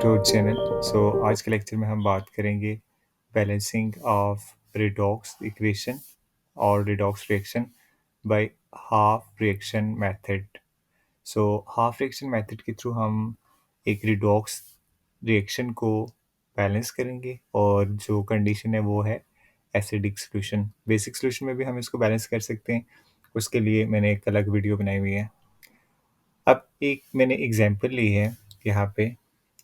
To our channel. आज के lecture में हम बात करेंगे बैलेंसिंग ऑफ रिडॉक्स इक्वेशन और redox reaction by half reaction method. Half reaction method के थ्रू हम एक रिडॉक्स रिएक्शन को बैलेंस करेंगे और जो कंडीशन है वो है एसिडिक सॉल्यूशन। बेसिक सॉल्यूशन में भी हम इसको बैलेंस कर सकते हैं, उसके लिए मैंने एक अलग वीडियो बनाई हुई है। अब एक मैंने एग्जांपल ली है यहाँ पे,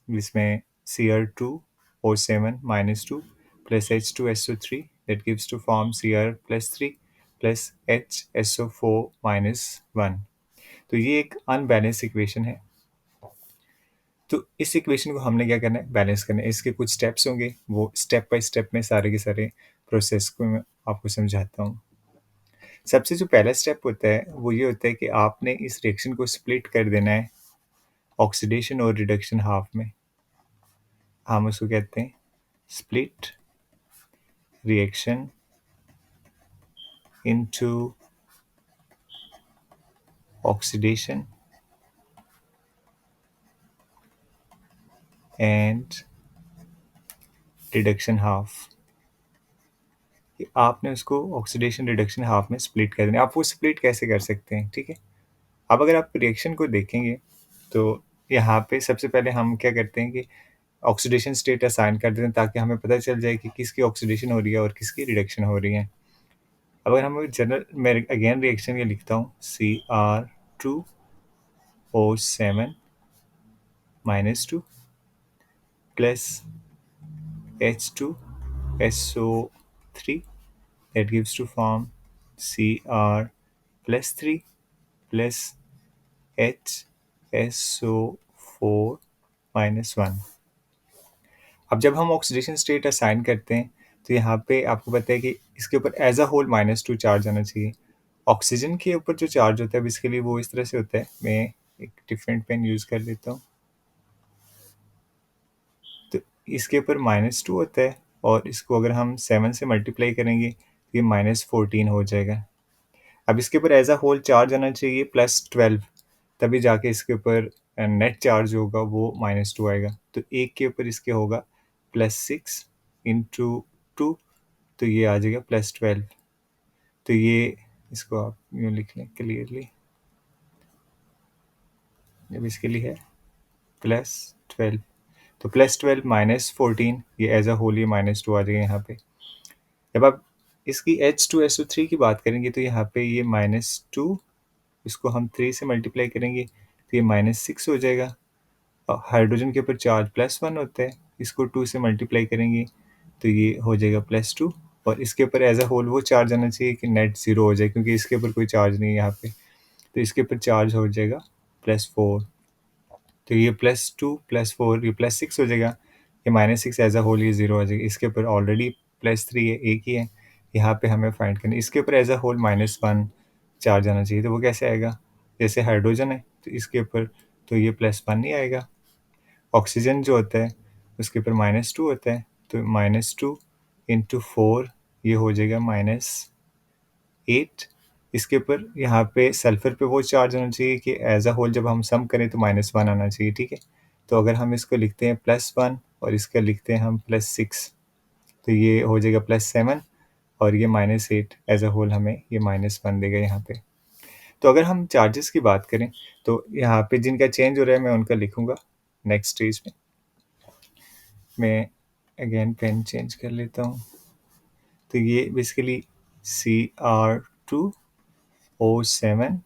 जिसमें Cr2O7 -2 plus H2SO3 that gives to form Cr+3 plus HSO4 -1। तो ये एक अनबैलेंस इक्वेशन है। तो इस इक्वेशन को हमने क्या करना है, बैलेंस करना है। इसके कुछ स्टेप्स होंगे, वो स्टेप बाय स्टेप में सारे के सारे प्रोसेस को मैं आपको समझाता हूँ। सबसे जो पहला स्टेप होता है वो ये होता है कि आपने इस रिएक्शन को स्प्लिट कर देना है ऑक्सीडेशन और रिडक्शन हाफ में। हम उसको कहते हैं split reaction into oxidation and reduction half। आपने उसको ऑक्सीडेशन रिडक्शन हाफ में स्प्लिट कर देना। आप वो स्प्लिट कैसे कर सकते हैं, ठीक है। अब अगर आप रिएक्शन को देखेंगे तो यहाँ पे सबसे पहले हम क्या करते हैं कि ऑक्सीडेशन स्टेट असाइन कर देते हैं, ताकि हमें पता चल जाए कि किसकी ऑक्सीडेशन हो रही है और किसकी रिडक्शन हो रही है। अगर हम जनरल, मैं अगेन रिएक्शन ये लिखता हूँ Cr2O7 -2 plus H2SO3 that gives to form Cr+3 plus HSO4 -1। अब जब हम ऑक्सीडेशन स्टेट असाइन करते हैं तो यहाँ पे आपको पता है कि इसके ऊपर एज अ होल -2 चार्ज आना चाहिए। ऑक्सीजन के ऊपर जो चार्ज होता है बेसिकली वो इस तरह से होता है। मैं एक डिफरेंट पेन यूज़ कर लेता हूँ। तो इसके ऊपर -2 होता है और इसको अगर हम 7 से मल्टीप्लाई करेंगे तो ये -14 हो जाएगा। अब इसके ऊपर एज अ होल चार्ज आना चाहिए +12, तभी जाके इसके ऊपर नेट चार्ज होगा वो -2 आएगा। तो एक के ऊपर इसके होगा +6 इंटू 2, तो ये आ जाएगा +12। तो ये इसको आप यूँ लिख लें क्लियरली, जब इसके लिए है +12, तो +12 -14, ये एज अ होल ये -2 आ जाएगा यहाँ पे। जब आप इसकी H2SO3 की बात करेंगे तो यहाँ पे ये -2, इसको हम 3 से मल्टीप्लाई करेंगे तो ये -6 हो जाएगा। और हाइड्रोजन के ऊपर चार्ज +1 होता है, इसको 2 से मल्टीप्लाई करेंगे तो ये हो जाएगा +2, और इसके ऊपर एज अ होल वो चार्ज आना चाहिए कि नेट 0 हो जाए, क्योंकि इसके ऊपर कोई चार्ज नहीं है यहाँ पे। तो इसके ऊपर चार्ज हो जाएगा +4, तो ये +2 +4 ये +6 हो जाएगा। ये -6 एज अ होल ये 0 आ जाएगा। इसके ऊपर ऑलरेडी +3 है, एक ही है। यहाँ पे हमें फाइंड करना है। इसके ऊपर एज अ होल -1 चार्ज आना चाहिए, तो वो कैसे आएगा? जैसे हाइड्रोजन है तो इसके ऊपर तो ये +1 ही आएगा। ऑक्सीजन जो होता है उसके ऊपर -2 होता है, तो -2 इंटू 4 ये हो जाएगा -8। इसके ऊपर यहाँ पे सल्फर पे वो चार्ज होना चाहिए कि एज अ होल जब हम सम करें तो -1 आना चाहिए, ठीक है। तो अगर हम इसको लिखते हैं +1 और इसका लिखते हैं हम +6, तो ये हो जाएगा +7, और ये -8 एज अ होल हमें ये -1 देगा यहाँ पे। तो अगर हम चार्जेस की बात करें तो यहाँ पे जिनका चेंज हो रहा है मैं उनका लिखूंगा नेक्स्ट स्टेज में। मैं अगेन पेन चेंज कर लेता हूँ। तो ये basically Cr2O7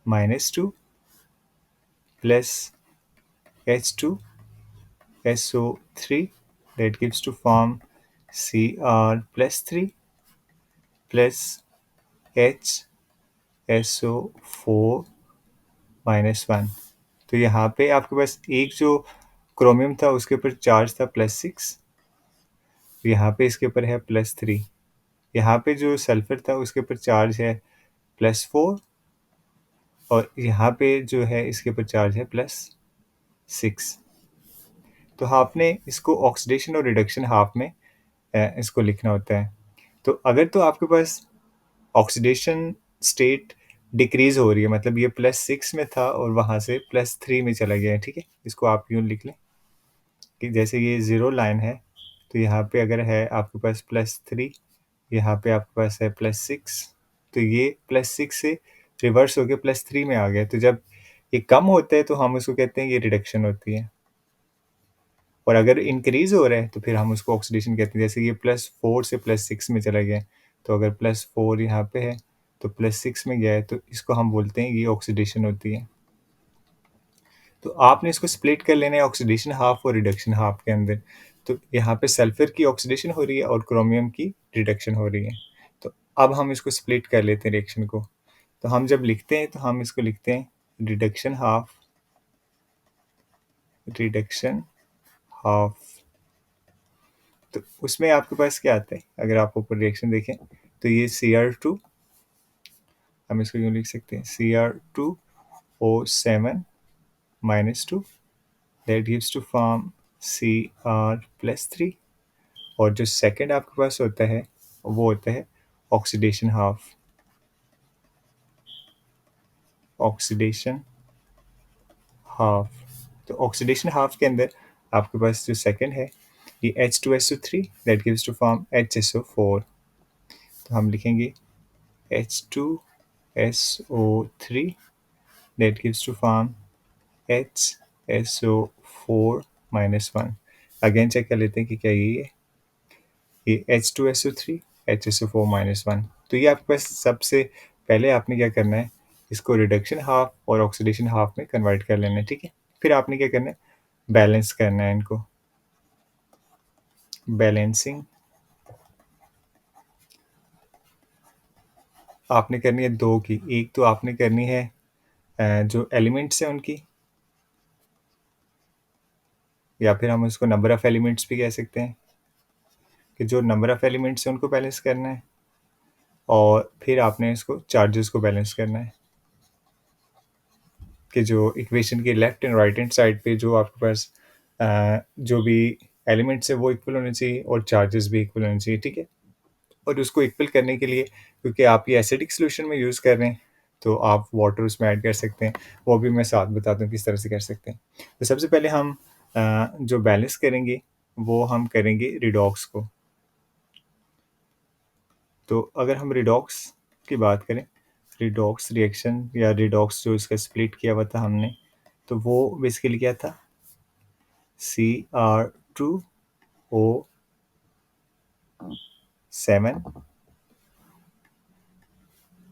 -2 plus H2SO3 that gives to form Cr+3 plus HSO4 -1। तो यहाँ पे आपके पास एक जो क्रोमियम था उसके ऊपर चार्ज था +6, यहाँ पे इसके ऊपर है +3। यहाँ पे जो सल्फर था उसके ऊपर चार्ज है +4, और यहाँ पे जो है इसके ऊपर चार्ज है +6। तो आपने इसको ऑक्सीडेशन और रिडक्शन हाफ में इसको लिखना होता है। तो अगर तो आपके पास ऑक्सीडेशन स्टेट डिक्रीज हो रही है, मतलब ये +6 में था और वहाँ से +3 में चला गया है, ठीक है। इसको आप यूँ लिख लें कि जैसे ये ज़ीरो लाइन है, तो यहाँ पे अगर है आपके पास +3, यहाँ पे आपके पास है +6, तो ये +6 से रिवर्स होके +3 में आ गया। तो जब ये कम होता है तो हम उसको कहते हैं ये रिडक्शन होती है, और अगर इंक्रीज़ हो रहा है तो फिर हम उसको ऑक्सीडेशन कहते हैं। जैसे ये +4 से +6 में चला गया, तो अगर +4 यहाँ पे है, तो +6 में गया है, तो इसको हम बोलते हैं ये ऑक्सीडेशन होती है। तो आपने इसको स्प्लिट कर लेना है ऑक्सीडेशन हाफ और रिडक्शन हाफ के अंदर। तो यहाँ पे सल्फर की ऑक्सीडेशन हो रही है और क्रोमियम की रिडक्शन हो रही है। तो अब हम इसको स्प्लिट कर लेते हैं रिएक्शन को। तो हम जब लिखते हैं तो हम इसको लिखते हैं रिडक्शन हाफ, रिडक्शन हाफ। तो उसमें आपके पास क्या आता है? अगर आप ऊपर रिएक्शन देखें तो ये Cr2, हम इसको यूँ लिख सकते हैं Cr2O7 -2, that gives to form Cr+3। और जो सेकंड आपके पास होता है वो होता है ऑक्सीडेशन हाफ, ऑक्सीडेशन हाफ। तो ऑक्सीडेशन हाफ के अंदर आपके पास जो सेकंड है ये H2SO3 that gives to form HSO4। तो हम लिखेंगे H2SO3 that gives to form HSO4-1। Again check कर लेते हैं कि क्या ये H2SO3 HSO4-1। तो ये आपके पास सबसे पहले आपने क्या करना है, इसको रिडक्शन हाफ और ऑक्सीडेशन हाफ में कन्वर्ट कर लेना है, ठीक है। फिर आपने क्या करना है, बैलेंस करना है इनको, बैलेंसिंग आपने करनी है दो की। एक तो आपने करनी है जो एलिमेंट्स हैं उनकी, या फिर हम उसको नंबर ऑफ एलिमेंट्स भी कह सकते हैं, कि जो नंबर ऑफ एलिमेंट्स हैं उनको बैलेंस करना है, और फिर आपने इसको चार्जेस को बैलेंस करना है, कि जो इक्वेशन के left and right hand side पे जो आपके पास जो भी एलिमेंट्स है वो इक्वल होने चाहिए और चार्जेस भी इक्वल होने चाहिए, ठीक है। और उसको इक्वल करने के लिए, क्योंकि आप ये एसिडिक सोल्यूशन में यूज़ कर रहे हैं, तो आप वाटर उसमें ऐड कर सकते हैं। वो भी मैं साथ बताता हूँ किस तरह से कर सकते हैं। तो सबसे पहले हम जो बैलेंस करेंगे वो हम करेंगे रिडॉक्स को। तो अगर हम रिडॉक्स की बात करें, रिडॉक्स रिएक्शन या रिडॉक्स जो इसका स्प्लिट किया हुआ था हमने, तो वो बेसिकली क्या था, Cr2O7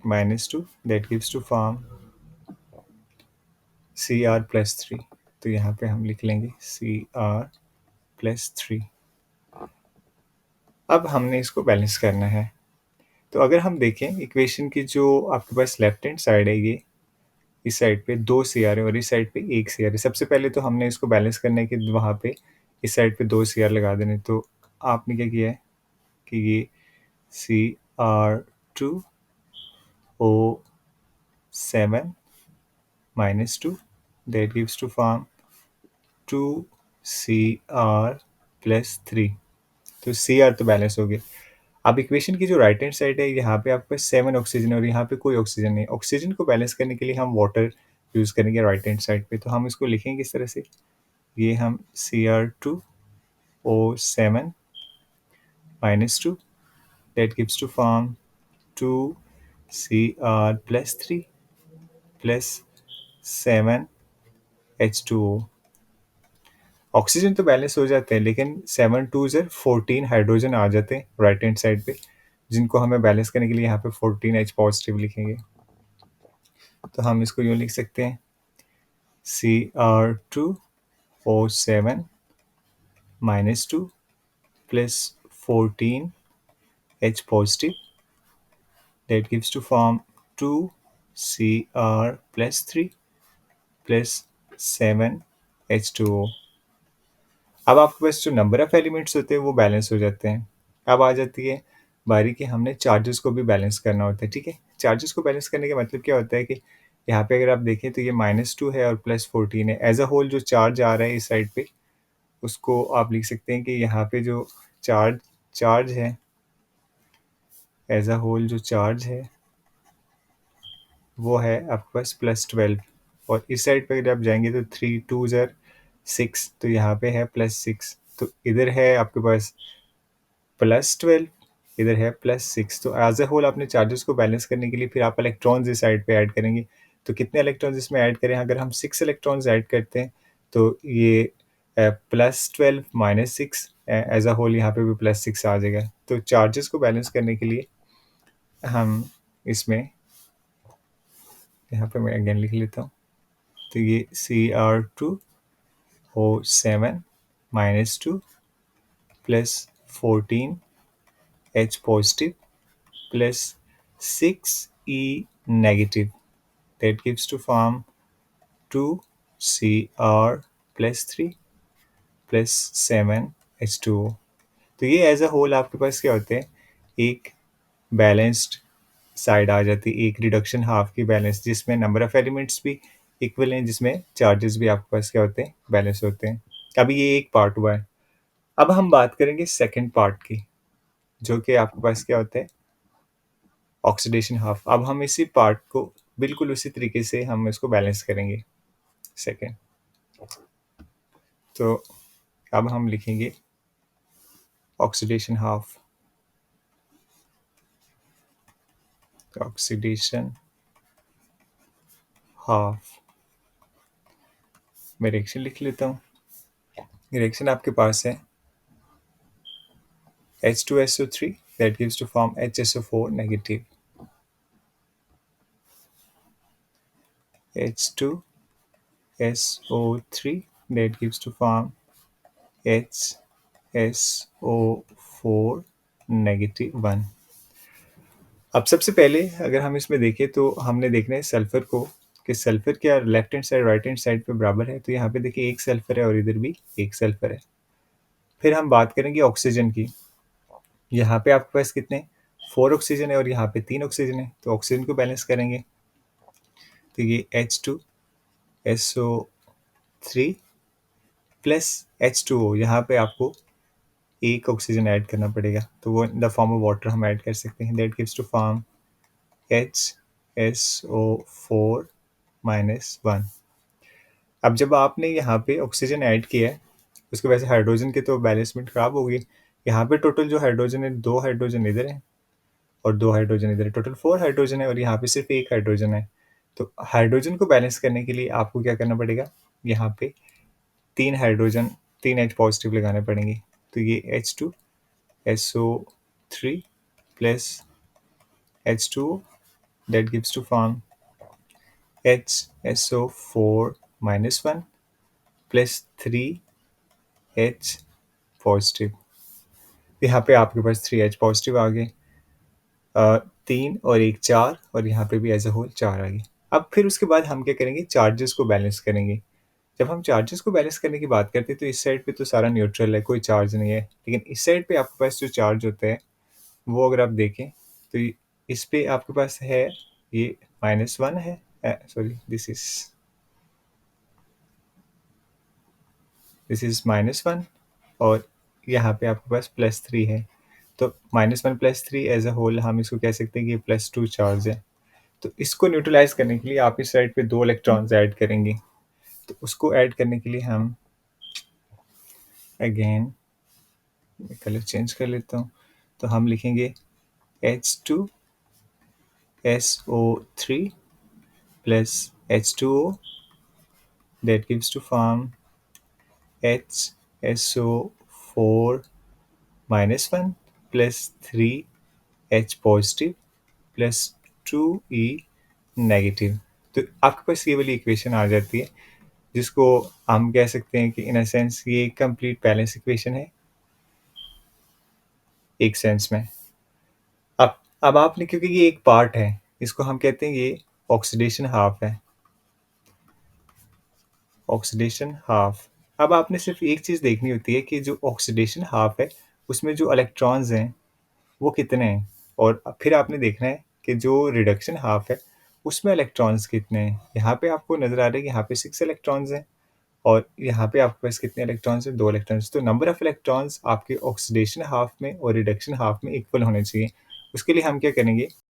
-2 that gives to form Cr+3। तो यहाँ पे हम लिख लेंगे Cr+3। अब हमने इसको बैलेंस करना है। तो अगर हम देखें इक्वेशन की जो आपके पास लेफ्ट हैंड साइड है, ये इस साइड पे 2 Cr है और इस साइड पे 1 Cr है। सबसे पहले तो हमने इसको बैलेंस करना है कि वहाँ पे इस साइड पे 2 Cr लगा देने। तो आपने क्या किया है कि ये Cr2O7 -2 that gives to form 2Cr+3। तो Cr तो बैलेंस हो गया। अब इक्वेशन की जो राइट हैंड साइड है, यहाँ पे आपके पास 7 ऑक्सीजन है और यहाँ पे कोई ऑक्सीजन नहीं है। ऑक्सीजन को बैलेंस करने के लिए हम वाटर यूज़ करेंगे राइट हैंड साइड पे। तो हम इसको लिखेंगे इस तरह से, ये हम Cr2O7 -2 that gives to form 2Cr+3 plus 7H2O। Oxygen तो बैलेंस हो जाते हैं, लेकिन 7 2 ज़र 14 हाइड्रोजन आ जाते हैं राइट हैंड साइड पे, जिनको हमें बैलेंस करने के लिए यहाँ पे 14H पॉजिटिव लिखेंगे। तो हम इसको यूँ लिख सकते हैं Cr2O7 -2 plus 14H positive that gives to form 2Cr+3 plus 7H2O। अब आपके पास जो नंबर ऑफ एलिमेंट्स होते हैं वो बैलेंस हो जाते हैं। अब आ जाती है बारी कि हमने चार्जेस को भी बैलेंस करना होता है, ठीक है। चार्जेस को बैलेंस करने का मतलब क्या होता है कि यहाँ पे अगर आप देखें तो ये -2 है और +14 है। एज अ होल जो चार्ज आ रहा है इस साइड पे, उसको आप लिख सकते हैं कि यहाँ पे जो चार्ज चार्ज है, एज अ होल जो चार्ज है वो है आपके पास +12। और इस साइड पे अगर आप जाएंगे तो 3 2 ज़र 6, तो यहाँ पे है +6, तो इधर है आपके पास +12, इधर है +6, तो एज़ अ होल अपने चार्जेस को बैलेंस करने के लिए फिर आप इलेक्ट्रॉन्स इस साइड पे ऐड करेंगे। तो कितने इलेक्ट्रॉन्स इसमें ऐड करें? अगर हम 6 इलेक्ट्रॉन्स ऐड करते हैं, तो ये +12 -6 एज़ अ होल यहाँ पे भी +6 आ जाएगा। तो चार्जेस को बैलेंस करने के लिए हम इसमें, यहाँ पे मैं अगेन लिख लेता हूँ, तो ये Cr2O7 -2 +14 H positive plus 6E negative, that gives to form 2Cr plus 3 plus 7 H2O। तो ये एज अ होल आपके पास क्या होते हैं, एक बैलेंस्ड साइड आ जाती है, एक रिडक्शन हाफ की बैलेंस, जिसमें नंबर ऑफ एलिमेंट्स भी इक्वल हैं, जिसमें चार्जेस भी आपके पास क्या होते हैं, बैलेंस होते हैं। अभी ये एक पार्ट हुआ है। अब हम बात करेंगे सेकंड पार्ट की, जो कि आपके पास क्या होता है, ऑक्सीडेशन हाफ। अब हम इसी पार्ट को बिल्कुल उसी तरीके से हम इसको बैलेंस करेंगे सेकंड। तो अब हम लिखेंगे ऑक्सीडेशन हाफ, ऑक्सीडेशन हाफ। मैं रिएक्शन लिख लेता हूँ। रिएक्शन आपके पास है H2SO3 that gives to form HSO4 negative, H2SO3 that gives to form HSO4 -1। अब सबसे पहले अगर हम इसमें देखें तो हमने देखना है सल्फर को, कि सल्फर क्या left hand side right hand side पे बराबर है। तो यहाँ पे देखिए एक सल्फर है और इधर भी एक सल्फर है। फिर हम बात करेंगे ऑक्सीजन की। यहाँ पे आपके पास कितने, 4 ऑक्सीजन है और यहाँ पे 3 ऑक्सीजन है। तो ऑक्सीजन को बैलेंस करेंगे, तो ये H2SO3 प्लस H2O, यहाँ पे आपको एक ऑक्सीजन ऐड करना पड़ेगा, तो वो in the form of water हम ऐड कर सकते हैं। That gives to form HSO4 -1। अब जब आपने यहाँ पे ऑक्सीजन ऐड किया है, उसकी वजह से हाइड्रोजन की तो बैलेंसमेंट खराब हो गई। यहाँ पे टोटल जो हाइड्रोजन है, 2 हाइड्रोजन इधर है और 2 हाइड्रोजन इधर है, टोटल 4 हाइड्रोजन है और यहाँ पे सिर्फ 1 हाइड्रोजन है। तो हाइड्रोजन को बैलेंस करने के लिए आपको क्या करना पड़ेगा, यहाँ पे 3 हाइड्रोजन, 3 H पॉजिटिव लगाने पड़ेंगे। तो ये H2SO3 plus H2O that gives to form HSO4 -1 plus 3H positive. यहाँ पे आपके पास 3H पॉजिटिव आ गए, 3 और 1 4, और यहाँ पे भी एज अ होल 4 आ गए। अब फिर उसके बाद हम क्या करेंगे, चार्जेस को बैलेंस करेंगे। जब हम चार्जेस को बैलेंस करने की बात करते हैं, तो इस साइड पे तो सारा न्यूट्रल है, कोई चार्ज नहीं है, लेकिन इस साइड पे आपके पास जो चार्ज होता है, वो अगर आप देखें तो इस पे आपके पास है ये -1 है, सॉरी दिस इज -1, और यहाँ पे आपके पास +3 है। तो -1 +3 एज अ होल हम इसको कह सकते हैं कि +2 चार्ज है। तो इसको न्यूट्रलाइज करने के लिए आप इस साइड पे 2 इलेक्ट्रॉन्स ऐड करेंगे। तो उसको ऐड करने के लिए हम अगेन कलर चेंज कर लेता हूँ। तो हम लिखेंगे H2SO3 plus H2O that gives to form HSO4 -1 plus 3H positive plus 2E negative. तो आपके पास ये वाली इक्वेशन आ जाती है, जिसको हम कह सकते हैं कि इन अ सेंस ये कंप्लीट बैलेंस इक्वेशन है एक सेंस में। अब आपने, क्योंकि ये एक पार्ट है, इसको हम कहते हैं ये ऑक्सीडेशन हाफ है, ऑक्सीडेशन हाफ। अब आपने सिर्फ एक चीज़ देखनी होती है कि जो ऑक्सीडेशन हाफ है, उसमें जो इलेक्ट्रॉन्स हैं वो कितने हैं, और फिर आपने देखना है कि जो रिडक्शन हाफ है उसमें इलेक्ट्रॉन्स कितने हैं। यहाँ पे आपको नज़र आ रहा है कि यहाँ पे 6 इलेक्ट्रॉन्स हैं और यहाँ पे आपके पास कितने इलेक्ट्रॉन्स हैं, 2 इलेक्ट्रॉन्स। तो नंबर ऑफ इलेक्ट्रॉन्स आपके ऑक्सीडेशन हाफ में और रिडक्शन हाफ में इक्वल होने चाहिए। उसके लिए हम क्या करेंगे,